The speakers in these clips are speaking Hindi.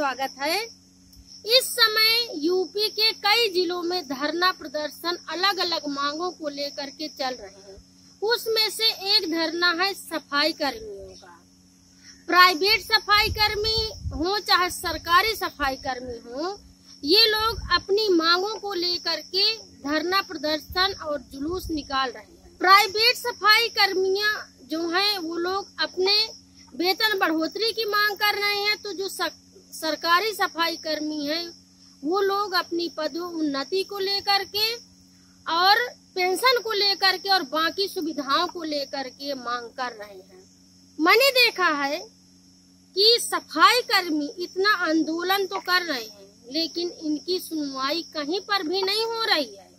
स्वागत है। इस समय यूपी के कई जिलों में धरना प्रदर्शन अलग अलग मांगों को लेकर के चल रहे हैं। उसमें से एक धरना है सफाई कर्मियों का। प्राइवेट सफाई कर्मी हो चाहे सरकारी सफाई कर्मी हो, ये लोग अपनी मांगों को लेकर के धरना प्रदर्शन और जुलूस निकाल रहे हैं। प्राइवेट सफाई कर्मियां जो हैं वो लोग अपने वेतन बढ़ोतरी की मांग कर रहे हैं, तो जो सरकारी सफाई कर्मी हैं वो लोग अपनी पदोन्नति को लेकर के और पेंशन को लेकर के और बाकी सुविधाओं को लेकर के मांग कर रहे हैं। मैंने देखा है कि सफाई कर्मी इतना आंदोलन तो कर रहे हैं, लेकिन इनकी सुनवाई कहीं पर भी नहीं हो रही है।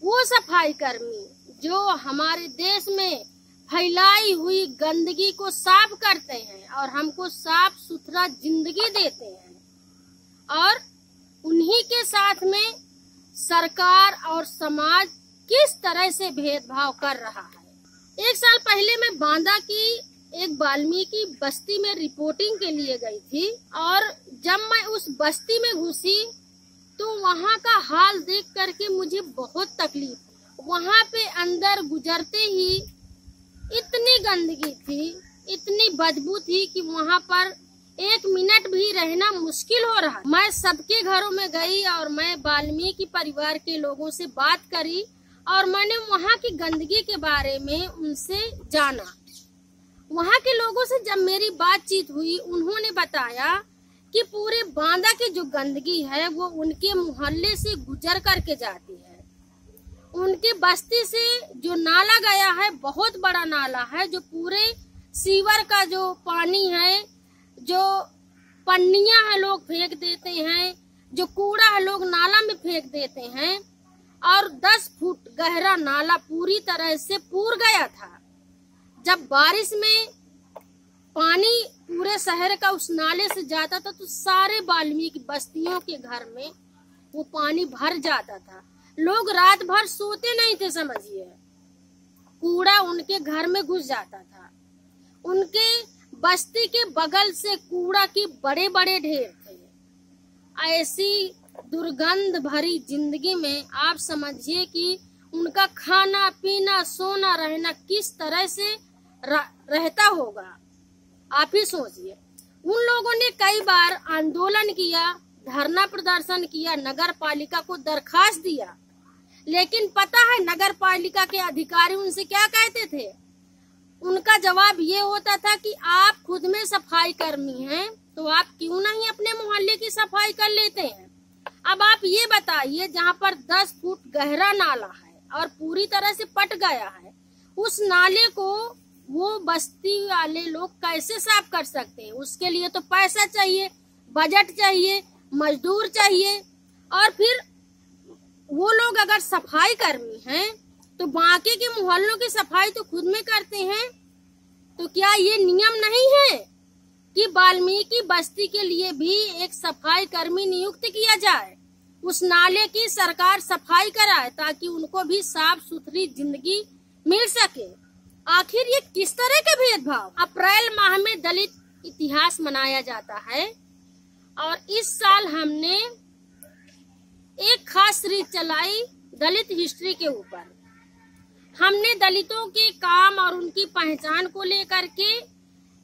वो सफाई कर्मी जो हमारे देश में फैलाई हुई गंदगी को साफ करते हैं और हमको साफ सुथरा जिंदगी देते हैं, और उन्हीं के साथ में सरकार और समाज किस तरह से भेदभाव कर रहा है। 1 साल पहले मैं बांदा की एक वाल्मीकि बस्ती में रिपोर्टिंग के लिए गई थी, और जब मैं उस बस्ती में घुसी तो वहाँ का हाल देख करके मुझे बहुत तकलीफ। वहाँ पे अंदर गुजरते ही इतनी गंदगी थी, इतनी बदबू थी कि वहाँ पर 1 मिनट भी रहना मुश्किल हो रहा। मैं सबके घरों में गई और मैं वाल्मीकि परिवार के लोगों से बात करी और मैंने वहाँ की गंदगी के बारे में उनसे जाना। वहाँ के लोगों से जब मेरी बातचीत हुई, उन्होंने बताया कि पूरे बांदा की जो गंदगी है वो उनके मोहल्ले से गुजर करके जाती है। उनके बस्ती से जो नाला गया है, बहुत बड़ा नाला है, जो पूरे सीवर का जो पानी है, जो पन्नियां है लोग फेंक देते हैं, जो कूड़ा है लोग नाला में फेंक देते हैं, और 10 फुट गहरा नाला पूरी तरह से पूर गया था। जब बारिश में पानी पूरे शहर का उस नाले से जाता था तो सारे वाल्मीकि बस्तियों के घर में वो पानी भर जाता था। लोग रात भर सोते नहीं थे, समझिए। कूड़ा उनके घर में घुस जाता था। उनके बस्ती के बगल से कूड़ा के बड़े बड़े ढेर थे। ऐसी दुर्गंध भरी जिंदगी में आप समझिए कि उनका खाना पीना सोना रहना किस तरह से रहता होगा, आप ही सोचिए। उन लोगों ने कई बार आंदोलन किया, धरना प्रदर्शन किया, नगर पालिका को दरखास्त दिया, लेकिन पता है नगर पालिका के अधिकारी उनसे क्या कहते थे? उनका जवाब ये होता था कि आप खुद में सफाई कर्मी हैं, तो आप क्यों नहीं अपने मोहल्ले की सफाई कर लेते हैं। अब आप ये बताइए, जहाँ पर 10 फुट गहरा नाला है और पूरी तरह से पट गया है, उस नाले को वो बस्ती वाले लोग कैसे साफ कर सकते हैं? उसके लिए तो पैसा चाहिए, बजट चाहिए, मजदूर चाहिए, और फिर वो लोग अगर सफाई कर्मी हैं तो बाकी के मोहल्लों की सफाई तो खुद में करते हैं। तो क्या ये नियम नहीं है कि वाल्मीकि बस्ती के लिए भी एक सफाई कर्मी नियुक्त किया जाए, उस नाले की सरकार सफाई कराए ताकि उनको भी साफ सुथरी जिंदगी मिल सके? आखिर ये किस तरह के भेदभाव? अप्रैल माह में दलित इतिहास मनाया जाता है, और इस साल हमने एक खास सीरीज चलाई दलित हिस्ट्री के ऊपर। हमने दलितों के काम और उनकी पहचान को लेकर के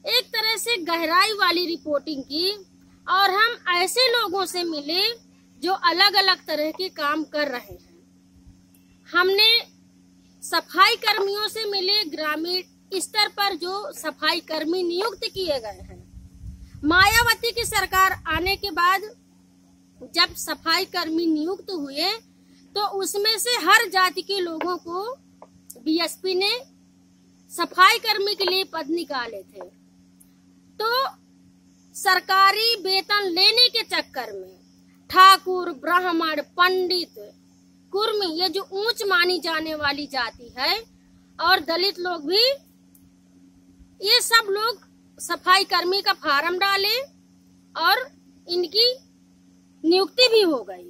एक तरह से गहराई वाली रिपोर्टिंग की, और हम ऐसे लोगों से मिले जो अलग अलग तरह के काम कर रहे हैं। हमने सफाई कर्मियों से मिले, ग्रामीण स्तर पर जो सफाई कर्मी नियुक्त किए गए हैं। मायावती की सरकार आने के बाद जब सफाई कर्मी नियुक्त हुए तो उसमें से हर जाति के लोगों को बीएसपी ने सफाई कर्मी के लिए पद निकाले थे। तो सरकारी वेतन लेने के चक्कर में ठाकुर, ब्राह्मण, पंडित, कुर्मी, ये जो ऊंच मानी जाने वाली जाति है, और दलित लोग भी, ये सब लोग सफाई कर्मी का फार्म डाले और इनकी नियुक्ति भी हो गई।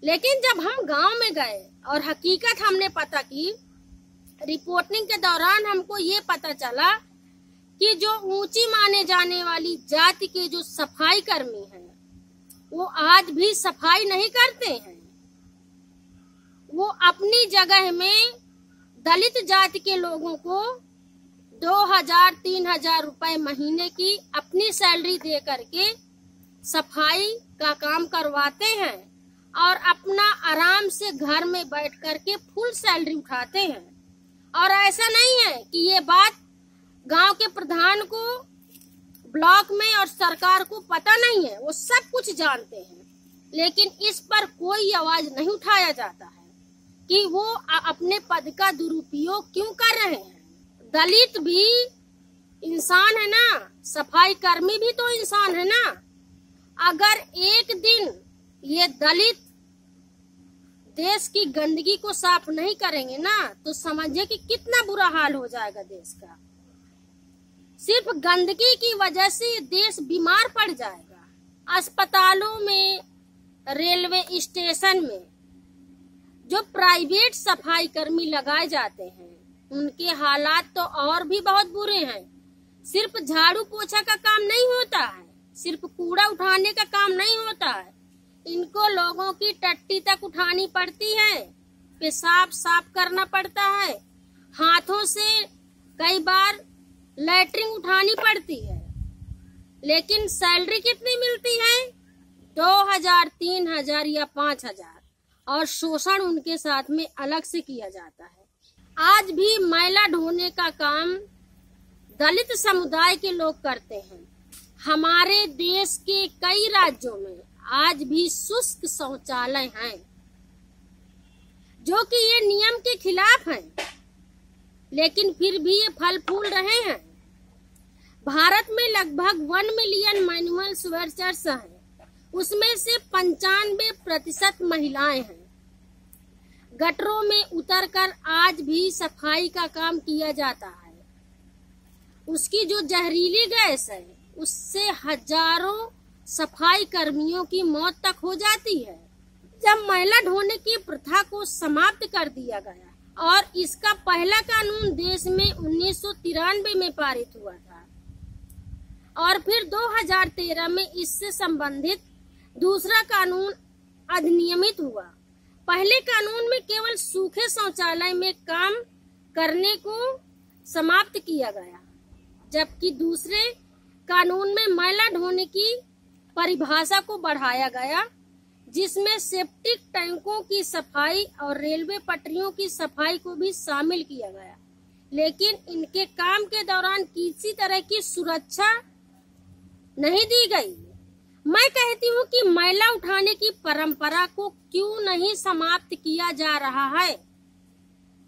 लेकिन जब हम गांव में गए और हकीकत हमने पता की, रिपोर्टिंग के दौरान हमको ये पता चला कि जो ऊंची माने जाने वाली जाति के जो सफाई कर्मी हैं वो आज भी सफाई नहीं करते हैं। वो अपनी जगह में दलित जाति के लोगों को 2000-3000 रुपए महीने की अपनी सैलरी दे करके सफाई का काम करवाते हैं और अपना आराम से घर में बैठ करके फुल सैलरी उठाते हैं। और ऐसा नहीं है कि ये बात गांव के प्रधान को, ब्लॉक में और सरकार को पता नहीं है, वो सब कुछ जानते हैं, लेकिन इस पर कोई आवाज नहीं उठाया जाता है कि वो अपने पद का दुरुपयोग क्यों कर रहे हैं। दलित भी इंसान है ना, सफाई कर्मी भी तो इंसान है ना। अगर एक दिन ये दलित देश की गंदगी को साफ नहीं करेंगे ना तो समझिए कि कितना बुरा हाल हो जाएगा देश का। सिर्फ गंदगी की वजह से ये देश बीमार पड़ जाएगा। अस्पतालों में, रेलवे स्टेशन में जो प्राइवेट सफाई कर्मी लगाए जाते हैं उनके हालात तो और भी बहुत बुरे हैं। सिर्फ झाड़ू पोछा का काम नहीं होता है, सिर्फ कूड़ा उठाने का काम नहीं होता है, इनको लोगों की टट्टी तक उठानी पड़ती है, पेशाब साफ करना पड़ता है, हाथों से कई बार लैट्रिन उठानी पड़ती है। लेकिन सैलरी कितनी मिलती है? 2000, 3000 या 5000, और शोषण उनके साथ में अलग से किया जाता है। आज भी मैला ढोने का काम दलित समुदाय के लोग करते हैं। हमारे देश के कई राज्यों में आज भी शुष्क शौचालय हैं, जो कि ये नियम के खिलाफ हैं, लेकिन फिर भी ये फल फूल रहे हैं। भारत में लगभग 1 मिलियन मैनुअल स्वेटर्स हैं, उसमें से 95% महिलाएं हैं। गटरों में उतरकर आज भी सफाई का काम किया जाता है। उसकी जो जहरीली गैस है उससे हजारों सफाई कर्मियों की मौत तक हो जाती है। जब मैला ढोने की प्रथा को समाप्त कर दिया गया और इसका पहला कानून देश में 1993 में पारित हुआ था और फिर 2013 में इससे संबंधित दूसरा कानून अधिनियमित हुआ। पहले कानून में केवल सूखे शौचालय में काम करने को समाप्त किया गया, जबकि दूसरे कानून में मैला ढोने की परिभाषा को बढ़ाया गया, जिसमें सेप्टिक टैंकों की सफाई और रेलवे पटरियों की सफाई को भी शामिल किया गया। लेकिन इनके काम के दौरान किसी तरह की सुरक्षा नहीं दी गई। मैं कहती हूँ कि मैला उठाने की परंपरा को क्यों नहीं समाप्त किया जा रहा है?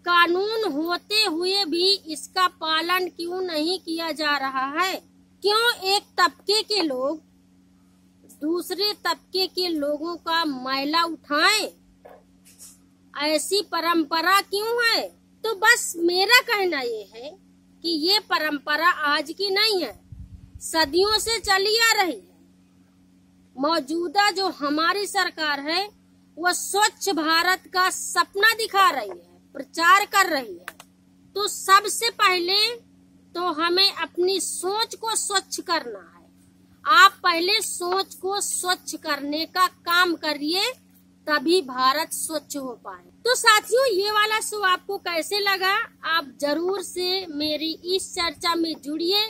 कानून होते हुए भी इसका पालन क्यों नहीं किया जा रहा है? क्यों एक तबके के लोग दूसरे तबके के लोगों का मैला उठाएं? ऐसी परंपरा क्यों है? तो बस मेरा कहना ये है कि ये परंपरा आज की नहीं है, सदियों से चली आ रही है। मौजूदा जो हमारी सरकार है वो स्वच्छ भारत का सपना दिखा रही है, प्रचार कर रही है। तो सबसे पहले तो हमें अपनी सोच को स्वच्छ करना है। आप पहले सोच को स्वच्छ करने का काम करिए, तभी भारत स्वच्छ हो पाए। तो साथियों, ये वाला शो आपको कैसे लगा? आप जरूर से मेरी इस चर्चा में जुड़िए,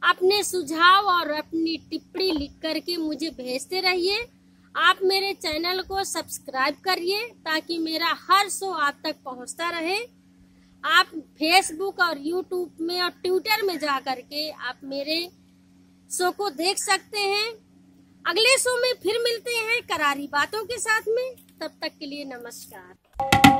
अपने सुझाव और अपनी टिप्पणी लिख करके मुझे भेजते रहिए। आप मेरे चैनल को सब्सक्राइब करिए ताकि मेरा हर शो आप तक पहुंचता रहे। आप फेसबुक और यूट्यूब में और ट्विटर में जा करके आप मेरे शो को देख सकते हैं। अगले शो में फिर मिलते हैं करारी बातों के साथ में। तब तक के लिए नमस्कार।